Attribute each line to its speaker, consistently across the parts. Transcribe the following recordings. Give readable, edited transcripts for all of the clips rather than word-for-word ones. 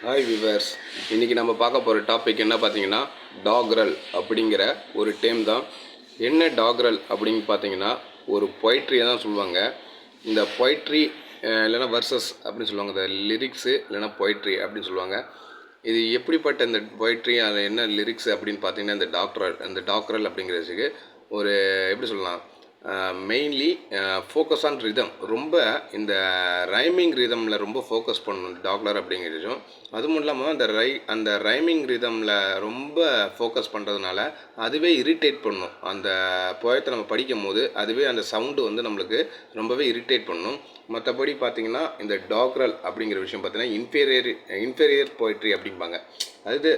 Speaker 1: Hi viewers, இன்றைக்கி நம்ம பார்க்க போகிற டாபிக் என்ன பார்த்தீங்கன்னா டாக்ரல் அப்படிங்கிற ஒரு டேம் தான். என்ன டாக்ரல் அப்படின்னு பார்த்தீங்கன்னா ஒரு பொய்ட்ரியை தான் சொல்லுவாங்க. இந்த பொய்ட்ரி இல்லைனா வர்சஸ் அப்படின்னு சொல்லுவாங்க. இந்த லிரிக்ஸு இல்லைனா பொய்ட்ரி அப்படின்னு சொல்லுவாங்க. இது எப்படிப்பட்ட இந்த பொய்ட்ரி, அதில் என்ன லிரிக்ஸ் அப்படின்னு பார்த்தீங்கன்னா இந்த டாக்ரல் அப்படிங்கிறதுக்கு ஒரு எப்படி சொல்லலாம், மெயின்லி ஃபோக்கஸ் ஆன் ரிதம். ரொம்ப இந்த ரைமிங் ரிதமில் ரொம்ப ஃபோக்கஸ் பண்ணணும் டாக்லர் அப்படிங்கிறதும். அதுவும் இல்லாமல் அந்த ரைமிங் ரிதமில் ரொம்ப ஃபோக்கஸ் பண்ணுறதுனால அதுவே இரிட்டேட் பண்ணும். அந்த போயத்தை நம்ம படிக்கும் போது அதுவே அந்த சவுண்டு வந்து நம்மளுக்கு ரொம்பவே இரிட்டேட் பண்ணும். மற்றபடி பார்த்திங்கன்னா இந்த டாக்ரல் அப்படிங்கிற விஷயம் பார்த்திங்கன்னா இன்ஃபீரியர் போய்ட்ரி அப்படிம்பாங்க. அது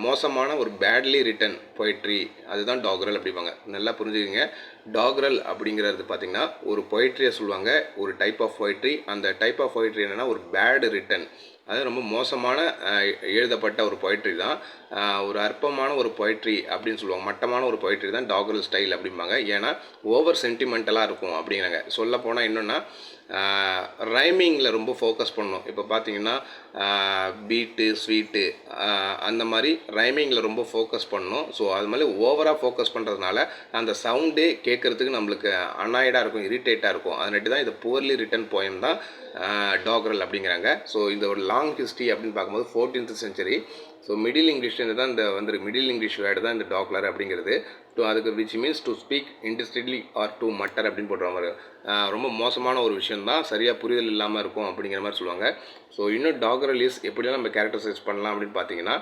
Speaker 1: மோசமான ஒரு பேட்லி ரிட்டன் பொய்ட்ரி, அதுதான் டாக்ரல் அப்படிம்பாங்க. நல்லா புரிஞ்சுக்கங்க. டாக்ரல் அப்படிங்கிறது பார்த்திங்கன்னா ஒரு பொய்ட்ரியை சொல்லுவாங்க, ஒரு டைப் ஆஃப் பொய்ட்ரி. அந்த டைப் ஆஃப் பொய்ட்ரி என்னென்னா ஒரு பேடு ரிட்டன், அது ரொம்ப மோசமான எழுதப்பட்ட ஒரு பொய்ட்ரி தான். ஒரு அற்பமான ஒரு பொய்ட்ரி அப்படின்னு சொல்லுவாங்க. மட்டமான ஒரு பொய்ட்ரி தான் டாக்ரல் ஸ்டைல் அப்படிம்பாங்க. ஏன்னா ஓவர் சென்டிமெண்டலாக இருக்கும் அப்படிங்கிறாங்க. சொல்லப்போனால் என்னென்னா ரைமிங்கில் ரொம்ப ஃபோக்கஸ் பண்ணணும். இப்போ பார்த்தீங்கன்னா பீட்டு ஸ்வீட்டு அந்த மாதிரி ரைமிங்கில் ரொம்ப ஃபோக்கஸ் பண்ணணும். ஸோ அது மாதிரி ஓவராக ஃபோக்கஸ் பண்ணுறதுனால அந்த சவுண்டே கேட்குறதுக்கு நம்மளுக்கு அனாய்டாக இருக்கும், இரிட்டேட்டாக இருக்கும். அதனாட்டி தான் இது புவர்லி ரிட்டன் போயம் தான் டாக்ரல் அப்படிங்கிறாங்க. ஸோ இந்த ஒரு லாங் ஹிஸ்ட்ரி அப்படின்னு பார்க்கும்போது 14th century. ஸோ மிடில் இங்கிலீஷ்லேருந்து தான் இந்த வந்துருக்கு. மிடில் இங்கிலீஷ் வேர்டு தான் இந்த டாக்லர் அப்படிங்கிறது. அதுக்கு which means to speak indistinctly or to mutter அப்படின்னு போடுற மாதிரி. ரொம்ப மோசமான ஒரு விஷயம் தான், சரியாக புரிதல் இல்லாமல் இருக்கும் அப்படிங்கிற மாதிரி சொல்லுவாங்க. ஸோ இன்னும் டாக்ரல் இஸ் எப்படிலாம் நம்ம கேரக்டரைஸ் பண்ணலாம் அப்படின்னு பார்த்தீங்கன்னா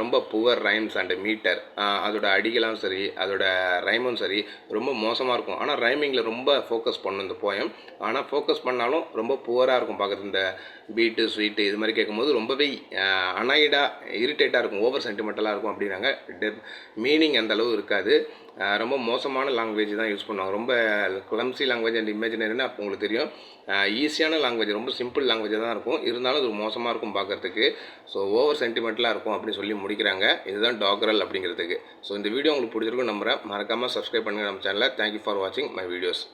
Speaker 1: ரொம்ப புவர் ரைம்ஸ் அண்டு மீட்டர், அதோட அடிகளும் சரி அதோட ரைமும் சரி ரொம்ப மோசமாக இருக்கும். ஆனால் ரைமிங்கில் ரொம்ப ஃபோக்கஸ் பண்ணும் இந்த போயம். ஆனால் ஃபோக்கஸ் பண்ணாலும் ரொம்ப புவராக இருக்கும் பார்க்குறது. இந்த பீட்டு ஸ்வீட்டு இது மாதிரி கேட்கும்போது ரொம்பவே அனாய்டாக இரிட்டேட்டாக இருக்கும், ஓவர் சென்டிமெண்டலாக இருக்கும் அப்படிங்கிறாங்க. மீனிங் அந்த அளவு இருக்காது. ரொம்ப மோசமான லாங்குவேஜ் தான் யூஸ் பண்ணுவாங்க. ரொம்ப கிளம்சி லாங்குவேஜ் அண்ட் இமேஜினரின்னு அப்போ உங்களுக்கு தெரியும். ஈஸியான லாங்குவேஜ், ரொம்ப சிம்பிள் லாங்குவேஜாக தான் இருக்கும். இருந்தாலும் அது மோசமாக இருக்கும் பார்க்குறதுக்கு. ஸோ ஓவர் சென்டிமெண்டலாக இருக்கும் அப்படின்னு சொல்லி முடிக்கிறாங்க. இதுதான் டாக்ரல் அப்படிங்கிறதுக்கு. ஸோ இந்த வீடியோ உங்களுக்கு பிடிச்சிருக்கும் நம்புகிறேன். மறக்காமல் சப்ஸ்கிரைப் பண்ணுங்கள் நம்ம சேனலை. தேங்க்யூ ஃபார் வாட்சிங் மை வீடியோஸ்.